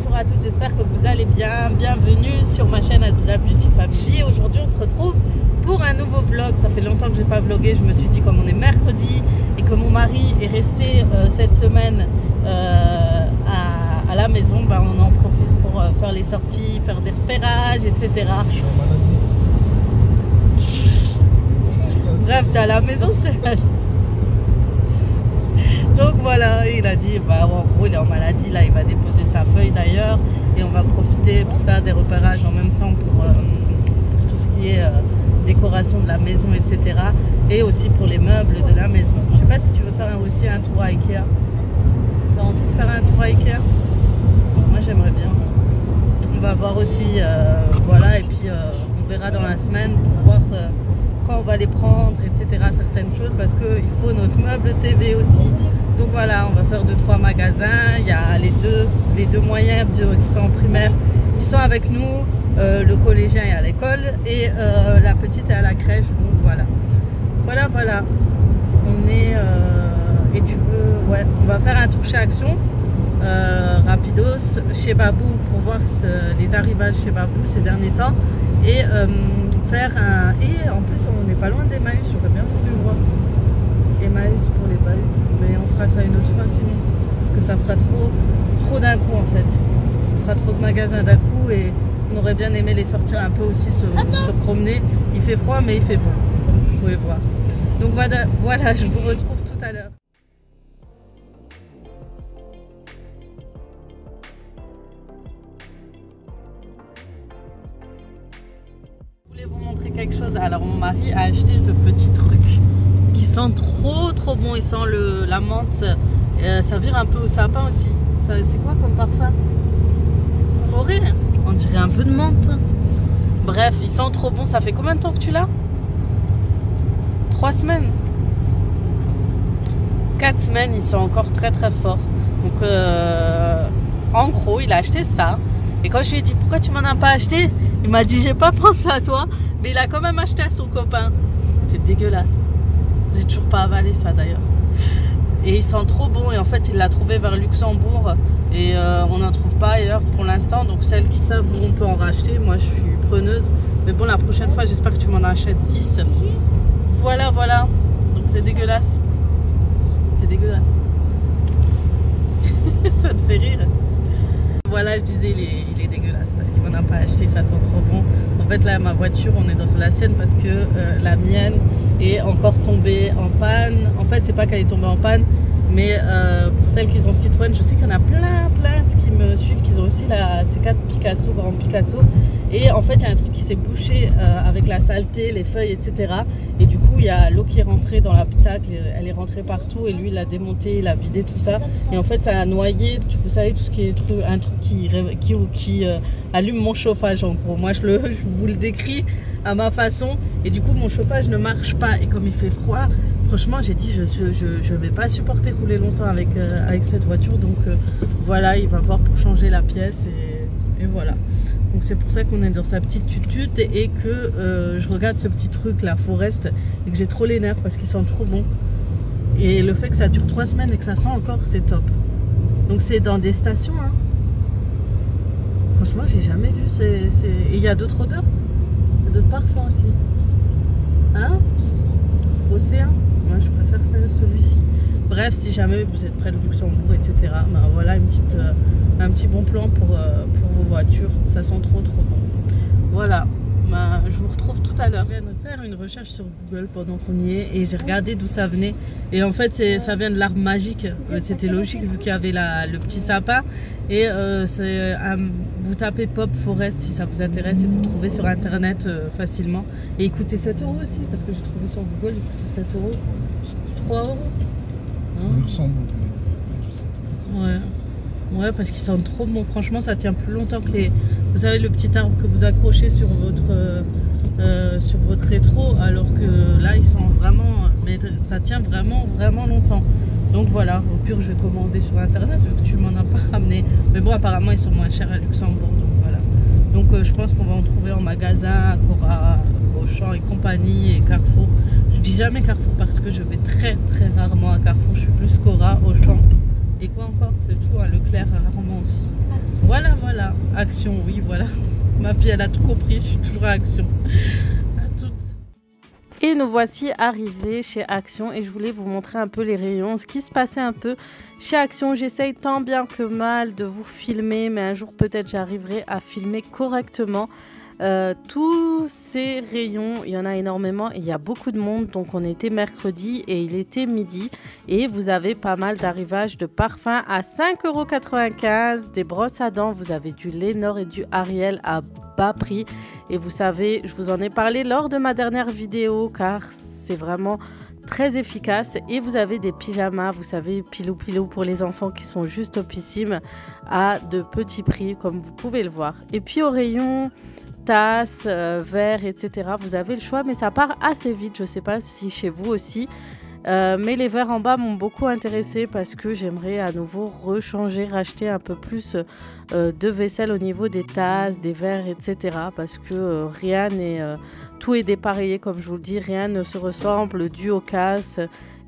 bonjour à toutes, j'espère que vous allez bien. Bienvenue sur ma chaîne Aziza Beauty Family. Aujourd'hui on se retrouve pour un nouveau vlog. Ça fait longtemps que j'ai pas vlogué, je me suis dit comme on est mercredi et que mon mari est resté cette semaine à la maison, bah, on en profite pour faire les sorties, faire des repérages, etc. Je suis en maladie. Bref, t'es à la maison, c'est donc voilà, il a dit, bah, en gros il est en maladie, là il va déposer sa feuille d'ailleurs et on va profiter pour faire des repérages en même temps pour tout ce qui est décoration de la maison, etc. Et aussi pour les meubles de la maison. Je sais pas si tu veux faire aussi un tour à Ikea. T'as envie de faire un tour à Ikea? Moi j'aimerais bien. On va voir aussi, voilà, et puis on verra dans la semaine pour voir quand on va les prendre, etc. certaines choses parce qu'il faut notre meuble TV aussi. Donc voilà, on va faire 2-3 magasins. Il y a les deux moyens qui sont en primaire qui sont avec nous. Le collégien est à l'école et la petite est à la crèche. Donc voilà. Voilà. On est... et tu veux... Ouais, on va faire un tour chez Action. Rapidos, chez Babou pour voir les arrivages chez Babou ces derniers temps. Et faire un... Et en plus, on n'est pas loin d'Emmaüs. J'aurais bien voulu voir Emmaüs pour les bahuts. Mais on fera ça une autre fois sinon, parce que ça fera trop d'un coup en fait. On fera trop de magasins d'un coup et on aurait bien aimé les sortir un peu aussi, se promener. Il fait froid mais il fait bon, donc vous pouvez voir. Donc voilà, je vous retrouve tout à l'heure. Je voulais vous montrer quelque chose. Alors mon mari a acheté ce petit truc qui sent trop bon. Il sent la menthe, ça vire un peu au sapin aussi. C'est quoi comme parfum? Forêt, on dirait un peu de menthe. Bref, il sent trop bon. Ça fait combien de temps que tu l'as? 3 semaines, 4 semaines. Il sent encore très fort. Donc en gros il a acheté ça. Et quand je lui ai dit pourquoi tu m'en as pas acheté, il m'a dit j'ai pas pensé à toi, mais il a quand même acheté à son copain. C'est dégueulasse. J'ai toujours pas avalé ça d'ailleurs. Et il sent trop bon et en fait il l'a trouvé vers Luxembourg et on n'en trouve pas ailleurs pour l'instant. Donc celles qui savent où on peut en racheter, moi je suis preneuse. Mais bon, la prochaine fois j'espère que tu m'en achètes 10. Voilà. Donc c'est dégueulasse. C'est dégueulasse. Ça te fait rire? Voilà, je disais il est dégueulasse parce qu'il m'en a pas acheté, ça sent trop bon. En fait là ma voiture, on est dans la sienne parce que la mienne est encore tombée en panne. En fait c'est pas qu'elle est tombée en panne, mais pour celles qui ont Citroën, je sais qu'il y en a plein qui me suivent, qui ont aussi la C4 Picasso, Grand Picasso. Et en fait il y a un truc qui s'est bouché avec la saleté, les feuilles, etc. Et du coup il y a l'eau qui est rentrée dans l'habitacle, elle est rentrée partout et lui il l'a démonté, il a vidé tout ça. Et en fait ça a noyé, vous savez, tout ce qui est un truc qui allume mon chauffage en gros. Moi je vous le décris à ma façon. Et du coup mon chauffage ne marche pas. Et comme il fait froid, franchement j'ai dit je vais pas supporter rouler longtemps avec cette voiture. Donc voilà, il va voir pour changer la pièce et voilà. Donc c'est pour ça qu'on est dans sa petite tutute et que je regarde ce petit truc là, Forest, et que j'ai trop les nerfs parce qu'il sent trop bon. Et le fait que ça dure 3 semaines et que ça sent encore, c'est top. Donc c'est dans des stations, hein. Franchement j'ai jamais vu. Et il y a d'autres odeurs, il y a d'autres parfums aussi. Hein? Océan. Moi je préfère celui-ci. Bref, si jamais vous êtes près de Luxembourg, etc., ben voilà un petit bon plan pour vos voitures. Ça sent trop bon. Voilà, ben, je vous retrouve tout à l'heure. Je viens de faire une recherche sur Google pendant qu'on y est et j'ai regardé d'où ça venait. Et en fait, ça vient de l'arbre magique. C'était logique vu qu'il y avait le petit sapin. Et vous tapez Pop Forest si ça vous intéresse et vous trouvez sur internet facilement. Et il coûtait 7 € aussi parce que j'ai trouvé sur Google, il coûtait 7 €. 3 €. Luxembourg, je sais pas. Ouais, parce qu'ils sentent trop bon. Franchement, ça tient plus longtemps que les... Vous savez, le petit arbre que vous accrochez sur votre rétro, alors que là, ils sentent vraiment... Mais ça tient vraiment longtemps. Donc voilà, au pire, je vais commander sur internet vu que tu m'en as pas ramené. Mais bon, apparemment, ils sont moins chers à Luxembourg. Donc voilà. Donc je pense qu'on va en trouver en magasin, Cora, Auchan et compagnie et Carrefour. Je dis jamais Carrefour parce que je vais très rarement à Carrefour. Je suis plus Cora, Auchan et quoi encore, c'est tout, hein, Leclerc rarement aussi. Voilà. Action, oui, voilà. Ma fille, elle a tout compris, je suis toujours à Action. À toutes. Et nous voici arrivés chez Action et je voulais vous montrer un peu les rayons, ce qui se passait un peu chez Action. J'essaye tant bien que mal de vous filmer, mais un jour peut-être j'arriverai à filmer correctement. Tous ces rayons, il y en a énormément et il y a beaucoup de monde. Donc on était mercredi et il était midi et vous avez pas mal d'arrivages de parfums à 5,95 €, des brosses à dents, vous avez du Lénore et du Ariel à bas prix. Et vous savez, je vous en ai parlé lors de ma dernière vidéo car c'est vraiment très efficace. Et vous avez des pyjamas, vous savez, pilou pilou pour les enfants qui sont juste topissimes à de petits prix comme vous pouvez le voir. Et puis au rayon tasses, verres, etc. Vous avez le choix, mais ça part assez vite. Je ne sais pas si chez vous aussi. Mais les verres en bas m'ont beaucoup intéressée parce que j'aimerais à nouveau rechanger, racheter un peu plus de vaisselle au niveau des tasses, des verres, etc. Parce que rien n'est... tout est dépareillé, comme je vous le dis. Rien ne se ressemble dû aux casses,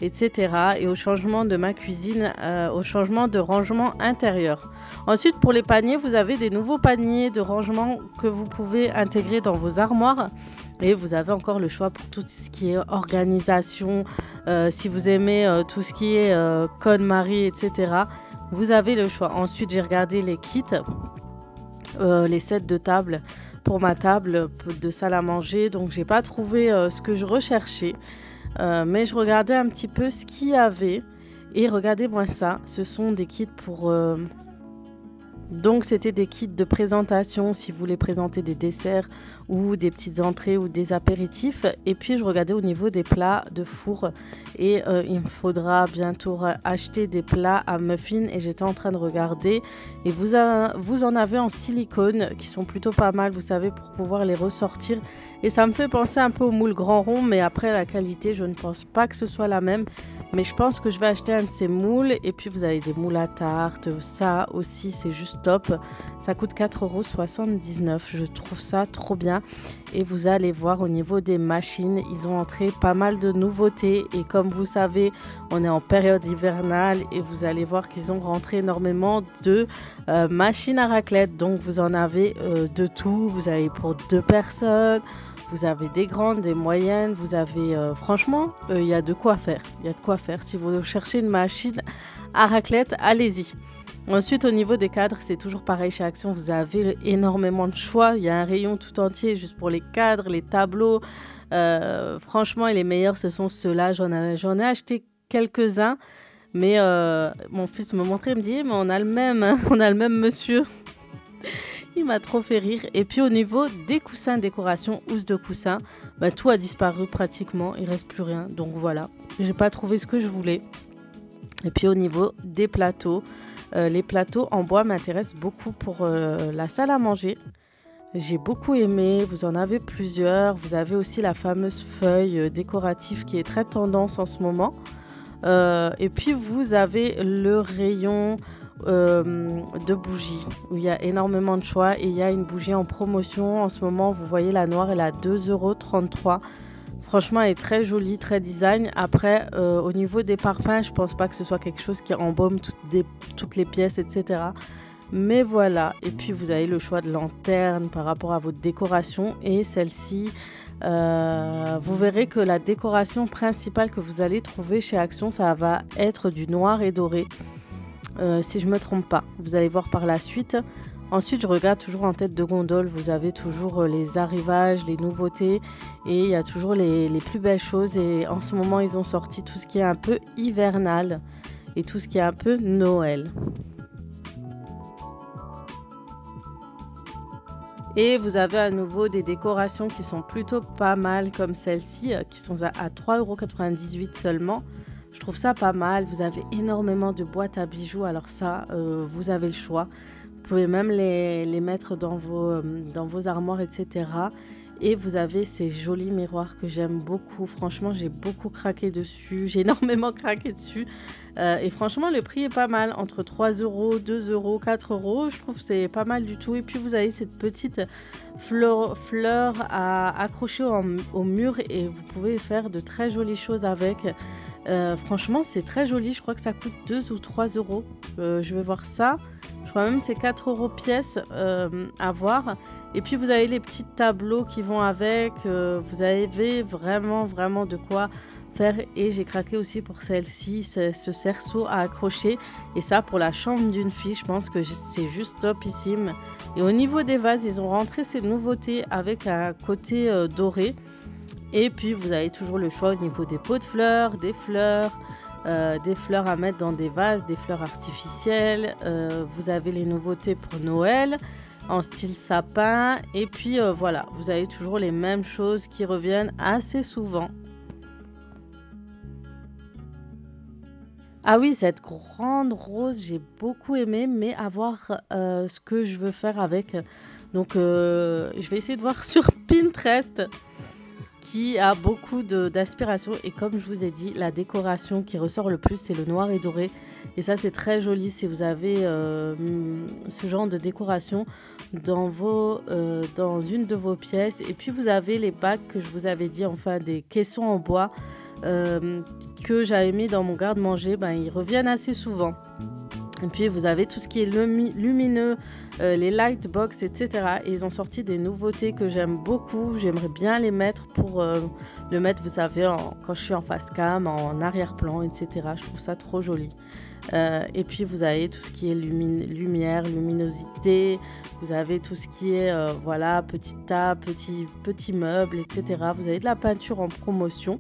etc. Et au changement de ma cuisine, au changement de rangement intérieur. Ensuite, pour les paniers, vous avez des nouveaux paniers de rangement que vous pouvez intégrer dans vos armoires. Et vous avez encore le choix pour tout ce qui est organisation. Si vous aimez tout ce qui est KonMari, etc. Vous avez le choix. Ensuite, j'ai regardé les kits, les sets de table pour ma table de salle à manger. Donc, j'ai pas trouvé ce que je recherchais. Mais je regardais un petit peu ce qu'il y avait. Et regardez-moi ça. Ce sont des kits pour... Donc, c'était des kits de présentation si vous voulez présenter des desserts ou des petites entrées ou des apéritifs. Et puis, je regardais au niveau des plats de four. Et il me faudra bientôt acheter des plats à muffins. Et j'étais en train de regarder. Et vous en avez en silicone qui sont plutôt pas mal, vous savez, pour pouvoir les ressortir. Et ça me fait penser un peu au moule grand rond. Mais après, la qualité, je ne pense pas que ce soit la même. Mais je pense que je vais acheter un de ces moules. Et puis, vous avez des moules à tarte. Ça aussi, c'est juste top. Ça coûte 4,79 €. Je trouve ça trop bien. Et vous allez voir au niveau des machines, ils ont entré pas mal de nouveautés. Et comme vous savez, on est en période hivernale. Et vous allez voir qu'ils ont rentré énormément de machines à raclette. Donc, vous en avez de tout. Vous avez pour 2 personnes. Vous avez des grandes, des moyennes, vous avez... franchement, il y a de quoi faire. Il y a de quoi faire. Si vous cherchez une machine à raclette, allez-y. Ensuite, au niveau des cadres, c'est toujours pareil chez Action. Vous avez énormément de choix. Il y a un rayon tout entier juste pour les cadres, les tableaux. Franchement, et les meilleurs, ce sont ceux-là. J'en ai acheté quelques-uns. Mais mon fils me montrait, il me dit, mais on a le même, on a le même monsieur. Il m'a trop fait rire. Et puis au niveau des coussins décoration, housse de coussins, bah, tout a disparu pratiquement. Il reste plus rien. Donc voilà, j'ai pas trouvé ce que je voulais. Et puis au niveau des plateaux, les plateaux en bois m'intéressent beaucoup pour la salle à manger. J'ai beaucoup aimé. Vous en avez plusieurs. Vous avez aussi la fameuse feuille décorative qui est très tendance en ce moment. Et puis vous avez le rayon de bougies où il y a énormément de choix et il y a une bougie en promotion en ce moment. Vous voyez, la noire, elle est à 2,33 €. Franchement, elle est très jolie, très design. Après, au niveau des parfums, je pense pas que ce soit quelque chose qui embaume toutes les pièces, etc. Mais voilà. Et puis vous avez le choix de lanterne par rapport à votre décoration. Et celle-ci, vous verrez que la décoration principale que vous allez trouver chez Action, ça va être du noir et doré. Si je ne me trompe pas, vous allez voir par la suite. Ensuite, je regarde toujours en tête de gondole. Vous avez toujours les arrivages, les nouveautés et il y a toujours les plus belles choses. Et en ce moment, ils ont sorti tout ce qui est un peu hivernal et tout ce qui est un peu Noël. Et vous avez à nouveau des décorations qui sont plutôt pas mal comme celle-ci, qui sont à 3,98 € seulement. Je trouve ça pas mal. Vous avez énormément de boîtes à bijoux. Alors ça, vous avez le choix. Vous pouvez même les mettre dans vos armoires, etc. Et vous avez ces jolis miroirs que j'aime beaucoup. Franchement, j'ai beaucoup craqué dessus. J'ai énormément craqué dessus. Et franchement, le prix est pas mal. Entre 3 €, 2 €, 4 €. Je trouve que c'est pas mal du tout. Et puis, vous avez cette petite fleur à accrocher au mur. Et vous pouvez faire de très jolies choses avec. Franchement, c'est très joli. Je crois que ça coûte 2 ou 3 euros. Je vais voir ça. Je crois même que c'est 4 euros pièce à voir. Et puis, vous avez les petits tableaux qui vont avec. Vous avez vraiment, vraiment de quoi faire. Et j'ai craqué aussi pour celle-ci, ce cerceau à accrocher. Et ça, pour la chambre d'une fille, je pense que c'est juste topissime. Et au niveau des vases, ils ont rentré ces nouveautés avec un côté doré. Et puis, vous avez toujours le choix au niveau des pots de fleurs, des fleurs à mettre dans des vases, des fleurs artificielles. Vous avez les nouveautés pour Noël en style sapin. Et puis, voilà, vous avez toujours les mêmes choses qui reviennent assez souvent. Ah oui, cette grande rose, j'ai beaucoup aimé, mais à voir ce que je veux faire avec. Donc, je vais essayer de voir sur Pinterest qui a beaucoup d'aspiration. Et comme je vous ai dit, la décoration qui ressort le plus, c'est le noir et doré. Et ça, c'est très joli si vous avez ce genre de décoration dans une de vos pièces. Et puis, vous avez les bacs que je vous avais dit, enfin des caissons en bois que j'avais mis dans mon garde-manger. Ben, ils reviennent assez souvent. Et puis, vous avez tout ce qui est lumineux, les lightbox, etc. Et ils ont sorti des nouveautés que j'aime beaucoup. J'aimerais bien les mettre pour le mettre, vous savez, quand je suis en face cam, en arrière-plan, etc. Je trouve ça trop joli. Et puis, vous avez tout ce qui est lumière, luminosité. Vous avez tout ce qui est, voilà, petite table, petits meubles, etc. Vous avez de la peinture en promotion.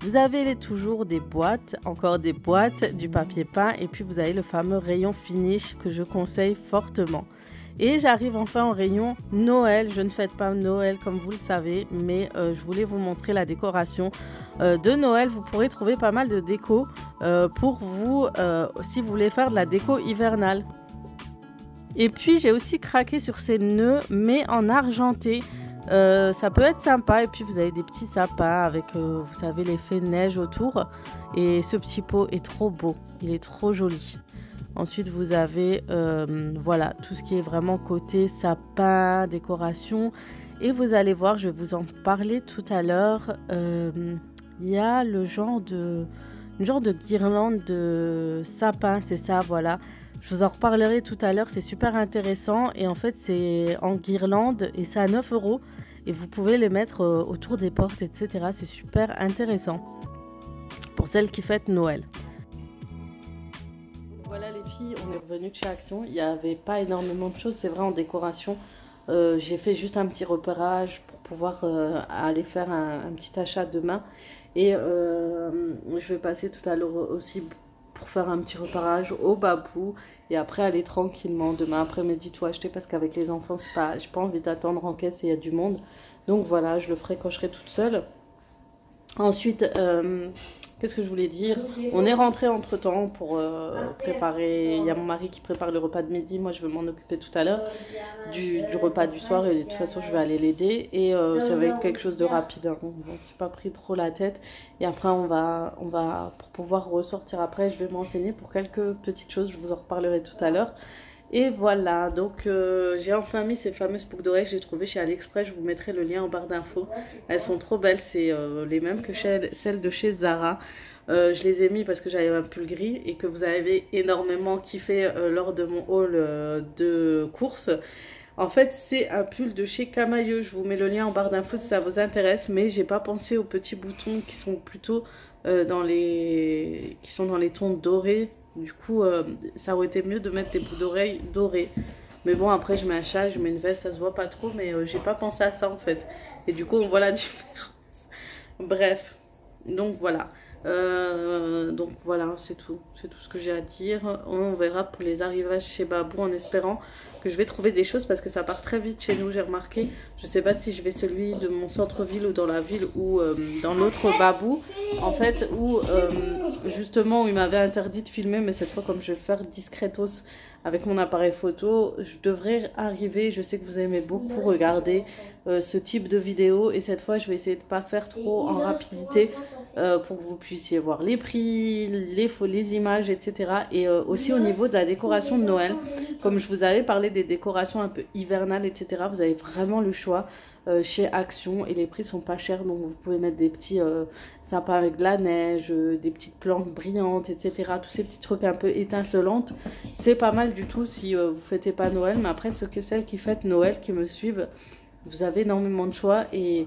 Vous avez toujours des boîtes, encore des boîtes, du papier peint et puis vous avez le fameux rayon finish que je conseille fortement. Et j'arrive enfin au rayon Noël. Je ne fête pas Noël comme vous le savez, mais je voulais vous montrer la décoration de Noël. Vous pourrez trouver pas mal de déco pour vous si vous voulez faire de la déco hivernale. Et puis j'ai aussi craqué sur ces nœuds mais en argenté. Ça peut être sympa et puis vous avez des petits sapins avec vous savez l'effet neige autour et ce petit pot est trop beau, il est trop joli. Ensuite vous avez voilà tout ce qui est vraiment côté sapin, décoration et vous allez voir, je vais vous en parler tout à l'heure, il y a une genre de guirlande de sapin, c'est ça, voilà. Je vous en reparlerai tout à l'heure, c'est super intéressant et en fait c'est en guirlande et c'est à 9 euros et vous pouvez les mettre autour des portes, etc. C'est super intéressant pour celles qui fêtent Noël. Voilà les filles, on est revenu de chez Action, il n'y avait pas énormément de choses, c'est vrai en décoration. J'ai fait juste un petit repérage pour pouvoir aller faire un petit achat demain et je vais passer tout à l'heure aussi pour faire un petit repérage au Babou et après aller tranquillement demain après-midi tout acheter parce qu'avec les enfants j'ai pas envie d'attendre en caisse et il y a du monde, donc voilà, je le ferai quand je serai toute seule. Ensuite qu'est-ce que je voulais dire, on est rentré entre temps pour préparer, il y a mon mari qui prépare le repas de midi, moi je vais m'en occuper tout à l'heure du repas du soir et de toute façon je vais aller l'aider et ça va être quelque chose de rapide, hein. Donc c'est pas pris trop la tête et après on va pour pouvoir ressortir après, je vais m'enseigner pour quelques petites choses, je vous en reparlerai tout à l'heure. Et voilà, donc j'ai enfin mis ces fameuses boucles d'oreilles que j'ai trouvées chez AliExpress. Je vous mettrai le lien en barre d'infos. Elles sont trop belles, c'est les mêmes que celles de chez Zara. Je les ai mis parce que j'avais un pull gris et que vous avez énormément kiffé lors de mon haul de course. En fait, c'est un pull de chez Camailleux. Je vous mets le lien en barre d'infos si ça vous intéresse. Mais j'ai pas pensé aux petits boutons qui sont plutôt dans les tons dorés. Du coup, ça aurait été mieux de mettre des boucles d'oreilles dorées. Mais bon, après, je mets un chat, je mets une veste, ça se voit pas trop. Mais j'ai pas pensé à ça en fait. Et du coup, on voit la différence. Bref, donc voilà. C'est tout. C'est tout ce que j'ai à dire. On verra pour les arrivages chez Babou en espérant que je vais trouver des choses parce que ça part très vite chez nous, j'ai remarqué. Je sais pas si je vais celui de mon centre-ville ou dans la ville ou dans l'autre Babou. En fait, où justement où il m'avait interdit de filmer, mais cette fois comme je vais le faire discretos avec mon appareil photo, je devrais arriver. Je sais que vous aimez beaucoup regarder ce type de vidéo et cette fois je vais essayer de pas faire trop en rapidité pour que vous puissiez voir les prix, les images, etc. Et aussi au niveau de la décoration de Noël, comme je vous avais parlé des décorations un peu hivernales, etc. Vous avez vraiment le choix chez Action et les prix sont pas chers, donc vous pouvez mettre des petits sapins avec de la neige, des petites plantes brillantes, etc. Tous ces petits trucs un peu étincelantes, c'est pas mal du tout si vous fêtez pas Noël. Mais après, celles qui fêtent Noël, qui me suivent, vous avez énormément de choix. Et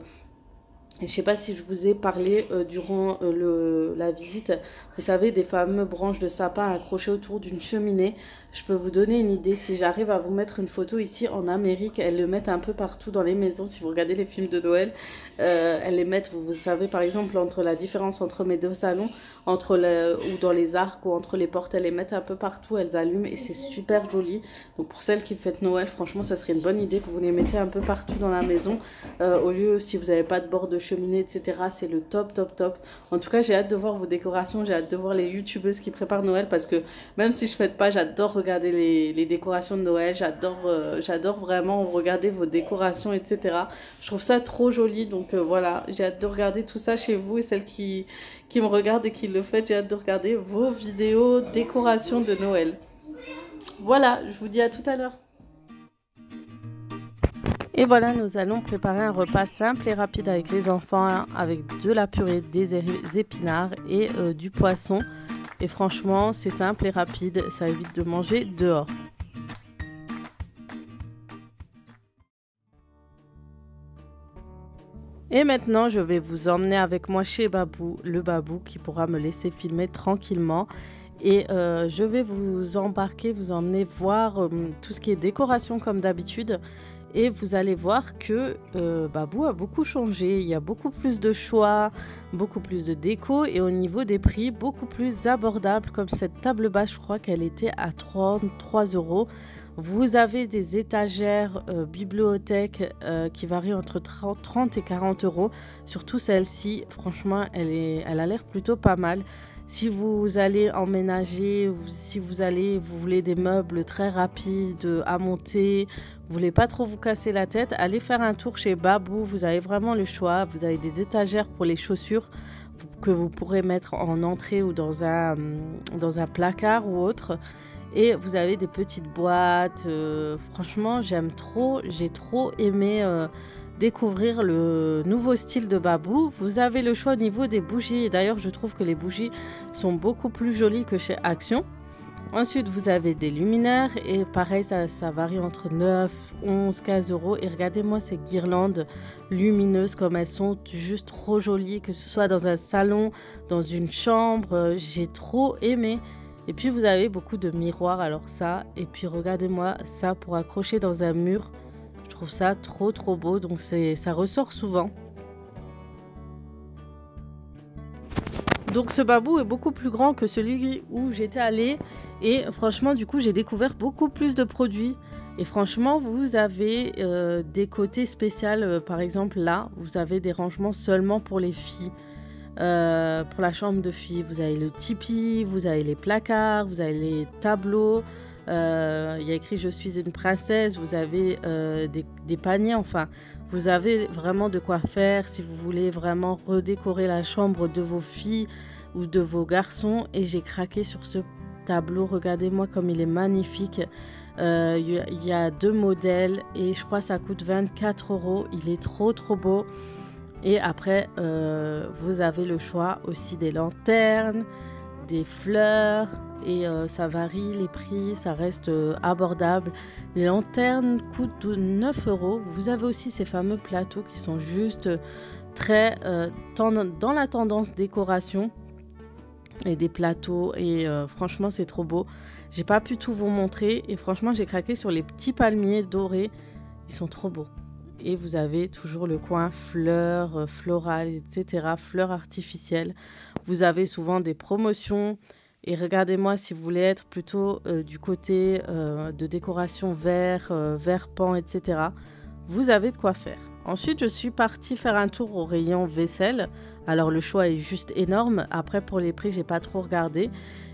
je ne sais pas si je vous ai parlé durant la visite, vous savez, des fameuses branches de sapin accrochées autour d'une cheminée. Je peux vous donner une idée, si j'arrive à vous mettre une photo ici en Amérique, elles le mettent un peu partout dans les maisons. Si vous regardez les films de Noël, elles les mettent, vous savez par exemple, entre la différence entre mes deux salons, ou dans les arcs ou entre les portes, elles les mettent un peu partout, elles allument et c'est super joli. Donc pour celles qui fêtent Noël, franchement, ça serait une bonne idée que vous les mettez un peu partout dans la maison. Au lieu, si vous n'avez pas de bord de cheminée, etc., c'est le top, top, top. En tout cas, j'ai hâte de voir vos décorations, j'ai hâte de voir les youtubeuses qui préparent Noël parce que même si je ne fête pas, j'adore regarder les décorations de Noël, j'adore vraiment regarder vos décorations, etc. Je trouve ça trop joli, donc voilà, j'ai hâte de regarder tout ça chez vous et celles qui me regardent et qui le font, j'ai hâte de regarder vos vidéos décorations de Noël. Voilà, je vous dis à tout à l'heure. Et voilà, nous allons préparer un repas simple et rapide avec les enfants, avec de la purée, des épinards et du poisson. Et franchement, c'est simple et rapide, ça évite de manger dehors. Et maintenant, je vais vous emmener avec moi chez Babou, le Babou qui pourra me laisser filmer tranquillement. Et je vais vous emmener voir tout ce qui est décoration comme d'habitude. Et vous allez voir que Babou a beaucoup changé. Il y a beaucoup plus de choix, beaucoup plus de déco et au niveau des prix, beaucoup plus abordable. Comme cette table basse, je crois qu'elle était à 33 €. Vous avez des étagères bibliothèque qui varient entre 30 et 40 €. Surtout celle-ci, franchement, elle a l'air plutôt pas mal. Si vous allez emménager, si vous voulez des meubles très rapides à monter, vous voulez pas trop vous casser la tête, allez faire un tour chez Babou. Vous avez vraiment le choix. Vous avez des étagères pour les chaussures que vous pourrez mettre en entrée ou dans un placard ou autre. Et vous avez des petites boîtes. Franchement, j'ai trop aimé découvrir le nouveau style de Babou. Vous avez le choix au niveau des bougies. D'ailleurs, je trouve que les bougies sont beaucoup plus jolies que chez Action. Ensuite, vous avez des luminaires et pareil, ça varie entre 9, 11, 15 €. Et regardez-moi ces guirlandes lumineuses comme elles sont juste trop jolies, que ce soit dans un salon, dans une chambre. J'ai trop aimé. Et puis, vous avez beaucoup de miroirs, alors ça. Et puis, regardez-moi ça pour accrocher dans un mur. Je trouve ça trop, trop beau. Donc, ça ressort souvent. Donc ce Babou est beaucoup plus grand que celui où j'étais allée et franchement du coup j'ai découvert beaucoup plus de produits et franchement vous avez des côtés spéciaux, par exemple là vous avez des rangements seulement pour les filles, pour la chambre de filles, vous avez le tipi, vous avez les placards, vous avez les tableaux, il y a écrit je suis une princesse, vous avez des paniers, enfin vous avez vraiment de quoi faire si vous voulez vraiment redécorer la chambre de vos filles ou de vos garçons. Et j'ai craqué sur ce tableau. Regardez-moi comme il est magnifique. Il y a 2 modèles et je crois que ça coûte 24 €. Il est trop trop beau. Et après, vous avez le choix aussi des lanternes, des fleurs. Et ça varie les prix, ça reste abordable. Les lanternes coûtent 9 €. Vous avez aussi ces fameux plateaux qui sont juste très dans la tendance décoration. Et des plateaux et franchement c'est trop beau. J'ai pas pu tout vous montrer et franchement j'ai craqué sur les petits palmiers dorés. Ils sont trop beaux. Et vous avez toujours le coin fleurs, florales, etc. Fleurs artificielles. Vous avez souvent des promotions. Et regardez-moi si vous voulez être plutôt du côté de décoration vert pan, etc. Vous avez de quoi faire. Ensuite, je suis partie faire un tour au rayon vaisselle. Alors, le choix est juste énorme. Après, pour les prix, j'ai pas trop regardé.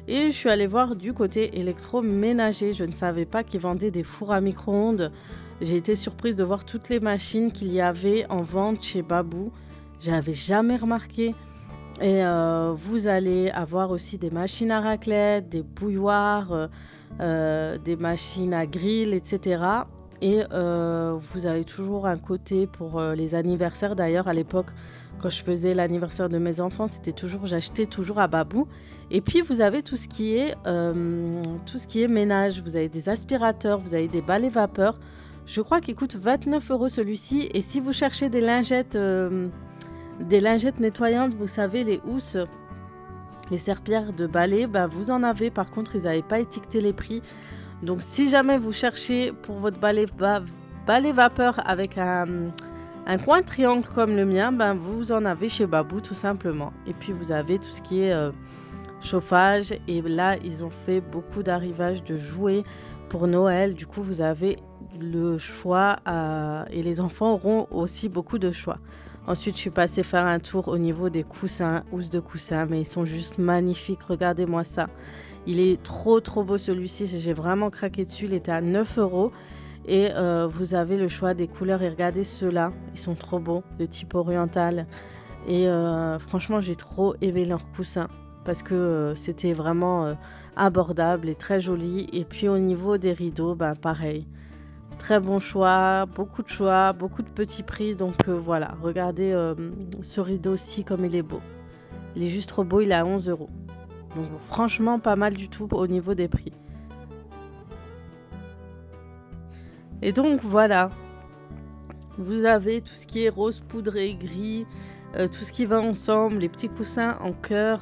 Et je suis allée voir du côté électroménager. Je ne savais pas qu'ils vendaient des fours à micro-ondes. J'ai été surprise de voir toutes les machines qu'il y avait en vente chez Babou. J'avais jamais remarqué. Et vous allez avoir aussi des machines à raclette, des bouilloires, des machines à grill, etc. Et vous avez toujours un côté pour les anniversaires. D'ailleurs, à l'époque, quand je faisais l'anniversaire de mes enfants, j'achetais toujours à Babou. Et puis, vous avez tout ce qui est ménage. Vous avez des aspirateurs, vous avez des balais vapeur. Je crois qu'il coûte 29 € celui-ci. Et si vous cherchez des lingettes nettoyantes, vous savez, les housses, les serpillères de balai, ben, vous en avez. Par contre, ils n'avaient pas étiqueté les prix. Donc, si jamais vous cherchez pour votre balai vapeur avec un coin triangle comme le mien, ben, vous en avez chez Babou tout simplement. Et puis, vous avez tout ce qui est chauffage. Et là, ils ont fait beaucoup d'arrivages de jouets pour Noël. Du coup, vous avez le choix et les enfants auront aussi beaucoup de choix. Ensuite, je suis passée faire un tour au niveau des coussins, housses de coussins, mais ils sont juste magnifiques. Regardez-moi ça. Il est trop beau celui-ci. J'ai vraiment craqué dessus. Il était à 9 € et vous avez le choix des couleurs. Et regardez ceux-là, ils sont trop beaux, de type oriental. Et franchement, j'ai trop aimé leurs coussins parce que c'était vraiment abordable et très joli. Et puis au niveau des rideaux, ben, pareil. Très bon choix, beaucoup de petits prix. Donc voilà, regardez ce rideau-ci comme il est beau. Il est juste trop beau, il est à 11 €. Donc franchement, pas mal du tout au niveau des prix. Et donc voilà, vous avez tout ce qui est rose poudré, gris, tout ce qui va ensemble, les petits coussins en cœur.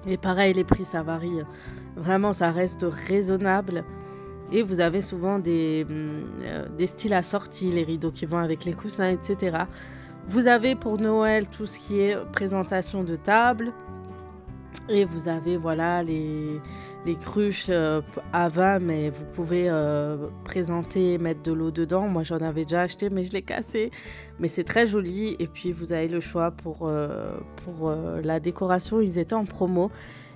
Et pareil, les prix, ça varie. Vraiment, ça reste raisonnable. Et vous avez souvent des styles assortis, les rideaux qui vont avec les coussins, etc. Vous avez pour Noël tout ce qui est présentation de table. Et vous avez voilà les cruches à vin, mais vous pouvez présenter, mettre de l'eau dedans. Moi, j'en avais déjà acheté, mais je l'ai cassé. Mais c'est très joli. Et puis, vous avez le choix pour la décoration. Ils étaient en promo.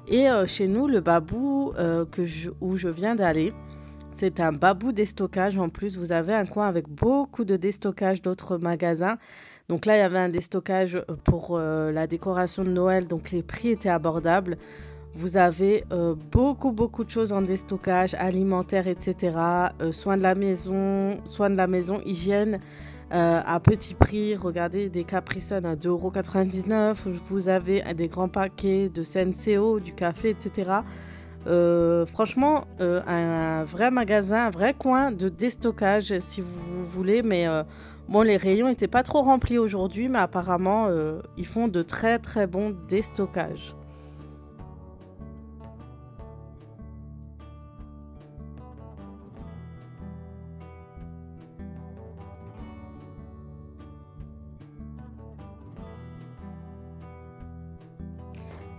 Et chez nous, le Babou où je viens d'aller, c'est un Babou déstockage. En plus, vous avez un coin avec beaucoup de déstockage d'autres magasins. Donc là, il y avait un déstockage pour la décoration de Noël. Donc les prix étaient abordables. Vous avez beaucoup de choses en déstockage, alimentaire, etc. Soins de la maison, hygiène à petit prix. Regardez, des Capri Sun à 2,99 €. Vous avez des grands paquets de Senseo, du café, etc. Franchement, un vrai magasin, un vrai coin de déstockage si vous voulez. Mais bon, les rayons n'étaient pas trop remplis aujourd'hui, mais apparemment, ils font de très bons déstockages.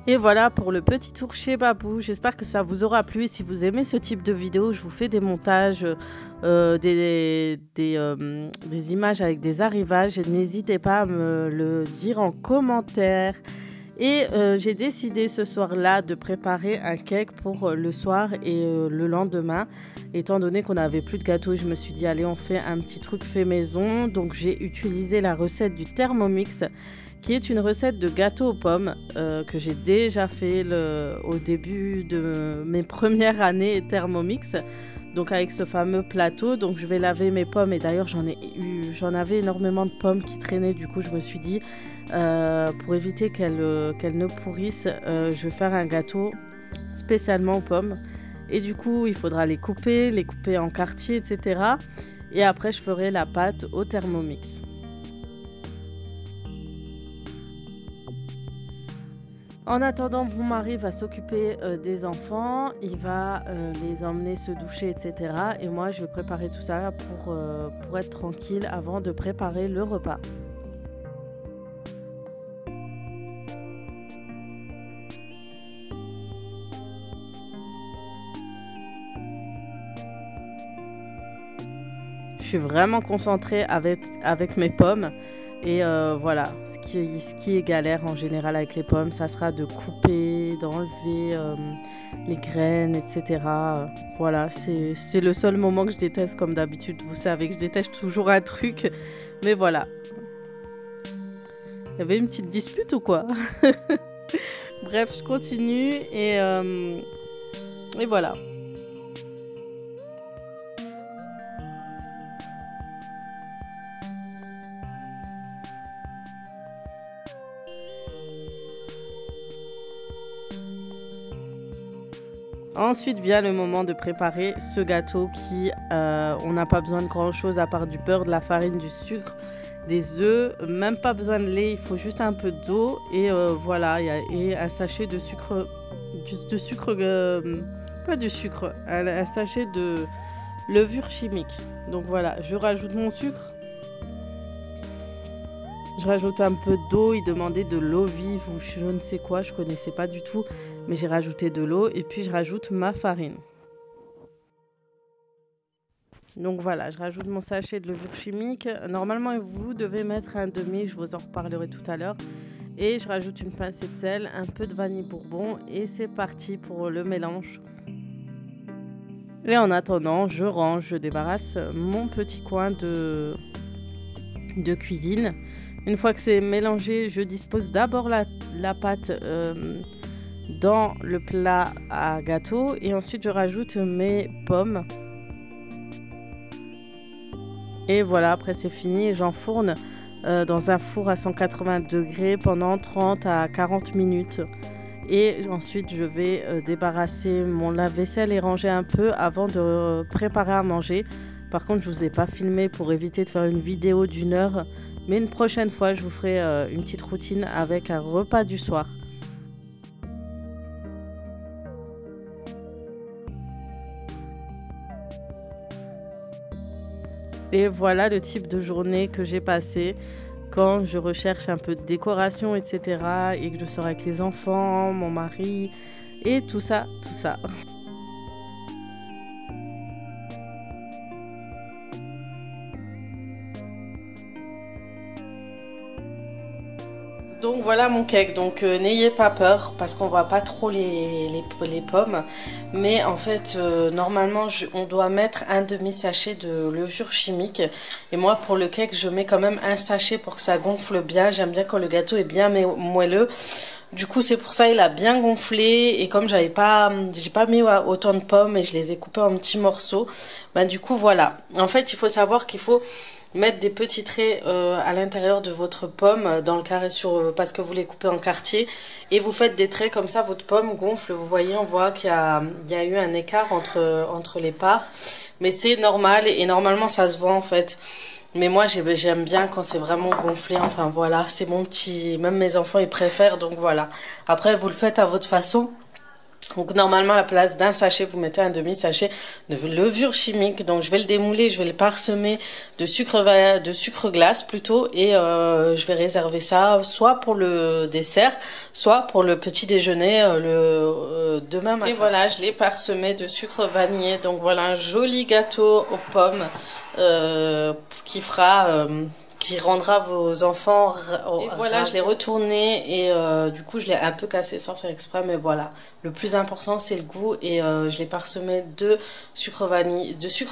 Et voilà pour le petit tour chez Babou. J'espère que ça vous aura plu. Si vous aimez ce type de vidéo, je vous fais des montages, des images avec des arrivages. N'hésitez pas à me le dire en commentaire. Et j'ai décidé ce soir-là de préparer un cake pour le soir et le lendemain. Étant donné qu'on n'avait plus de gâteau, je me suis dit, allez, on fait un petit truc fait maison. Donc, j'ai utilisé la recette du Thermomix, qui est une recette de gâteau aux pommes que j'ai déjà fait au début de mes premières années Thermomix. Donc avec ce fameux plateau, donc je vais laver mes pommes. Et d'ailleurs j'en avais énormément de pommes qui traînaient. Du coup je me suis dit pour éviter qu'elles ne pourrissent, je vais faire un gâteau spécialement aux pommes. Et du coup il faudra les couper en quartiers, etc. Et après je ferai la pâte au Thermomix. En attendant, mon mari va s'occuper des enfants, il va les emmener se doucher, etc. Et moi, je vais préparer tout ça pour être tranquille avant de préparer le repas. Je suis vraiment concentrée avec mes pommes. Et voilà, ce qui est galère en général avec les pommes, ça sera de couper, d'enlever les graines, etc. Voilà, c'est le seul moment que je déteste comme d'habitude. Vous savez que je déteste toujours un truc, mais voilà. Il y avait une petite dispute ou quoi? Bref, je continue et voilà. Ensuite vient le moment de préparer ce gâteau qui, on n'a pas besoin de grand chose à part du beurre, de la farine, du sucre, des œufs, même pas besoin de lait, il faut juste un peu d'eau et voilà, et un sachet de sucre, pas du sucre, un sachet de levure chimique. Donc voilà, je rajoute mon sucre. Je rajoute un peu d'eau, il demandait de l'eau vive ou je ne sais quoi, je ne connaissais pas du tout, mais j'ai rajouté de l'eau et puis je rajoute ma farine. Donc voilà, je rajoute mon sachet de levure chimique. Normalement, vous devez mettre un demi, je vous en reparlerai tout à l'heure. Et je rajoute une pincée de sel, un peu de vanille bourbon et c'est parti pour le mélange. Et en attendant, je range, je débarrasse mon petit coin de cuisine. Une fois que c'est mélangé, je dispose d'abord la pâte dans le plat à gâteau et ensuite je rajoute mes pommes. Et voilà, après c'est fini, j'enfourne dans un four à 180 degrés pendant 30 à 40 minutes. Et ensuite je vais débarrasser mon lave-vaisselle et ranger un peu avant de préparer à manger. Par contre, je ne vous ai pas filmé pour éviter de faire une vidéo d'1 heure. Mais une prochaine fois, je vous ferai une petite routine avec un repas du soir. Et voilà le type de journée que j'ai passé quand je recherche un peu de décoration, etc. Et que je sors avec les enfants, mon mari et tout ça, tout ça. Donc voilà mon cake, donc n'ayez pas peur parce qu'on voit pas trop les pommes, mais en fait normalement on doit mettre un demi-sachet de levure chimique et moi pour le cake je mets quand même un sachet pour que ça gonfle bien. J'aime bien quand le gâteau est bien moelleux, du coup c'est pour ça il a bien gonflé et comme j'ai pas mis autant de pommes et je les ai coupées en petits morceaux, bah du coup voilà. En fait il faut savoir qu'il faut mettre des petits traits à l'intérieur de votre pomme dans le carré parce que vous les coupez en quartier et vous faites des traits comme ça, votre pomme gonfle. Vous voyez, on voit qu'il y a eu un écart entre les parts, mais c'est normal et normalement ça se voit en fait. Mais moi j'aime bien quand c'est vraiment gonflé, enfin voilà, c'est mon petit, même mes enfants ils préfèrent, donc voilà. Après vous le faites à votre façon. Donc normalement à la place d'un sachet vous mettez un demi-sachet de levure chimique. Donc je vais le démouler, je vais le parsemer de sucre glace plutôt et je vais réserver ça soit pour le dessert, soit pour le petit déjeuner demain matin. Et voilà, je l'ai parsemé de sucre vanillé. Donc voilà un joli gâteau aux pommes qui rendra vos enfants. Et voilà, je l'ai retourné et du coup je l'ai un peu cassé sans faire exprès, mais voilà. Le plus important c'est le goût et je l'ai parsemé de sucre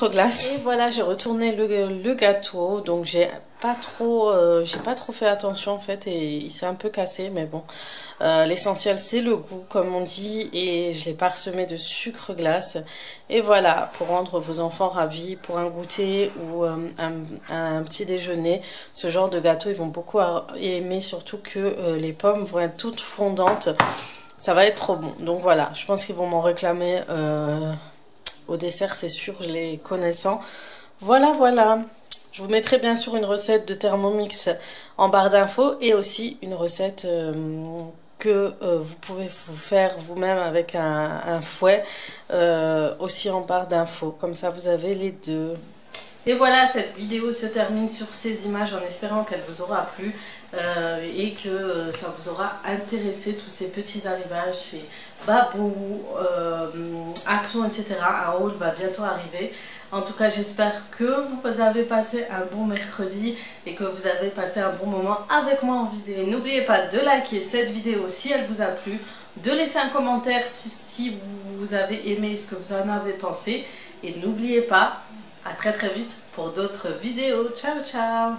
glace. Et voilà, j'ai retourné le gâteau, donc j'ai pas trop fait attention en fait et il s'est un peu cassé, mais bon. L'essentiel c'est le goût comme on dit et je l'ai parsemé de sucre glace et voilà, pour rendre vos enfants ravis pour un goûter ou un petit déjeuner. Ce genre de gâteau ils vont beaucoup aimer, surtout que les pommes vont être toutes fondantes, ça va être trop bon. Donc voilà, je pense qu'ils vont m'en réclamer au dessert, c'est sûr, je les connaissant. Voilà. Je vous mettrai bien sûr une recette de Thermomix en barre d'infos et aussi une recette que vous pouvez vous faire vous-même avec un fouet aussi en barre d'infos. Comme ça, vous avez les deux. Et voilà, cette vidéo se termine sur ces images en espérant qu'elle vous aura plu et que ça vous aura intéressé, tous ces petits arrivages chez Babou, Action, etc. Un haul va bientôt arriver. En tout cas, j'espère que vous avez passé un bon mercredi et que vous avez passé un bon moment avec moi en vidéo. N'oubliez pas de liker cette vidéo si elle vous a plu, de laisser un commentaire si vous avez aimé ce que vous en avez pensé. Et n'oubliez pas, à très vite pour d'autres vidéos. Ciao, ciao!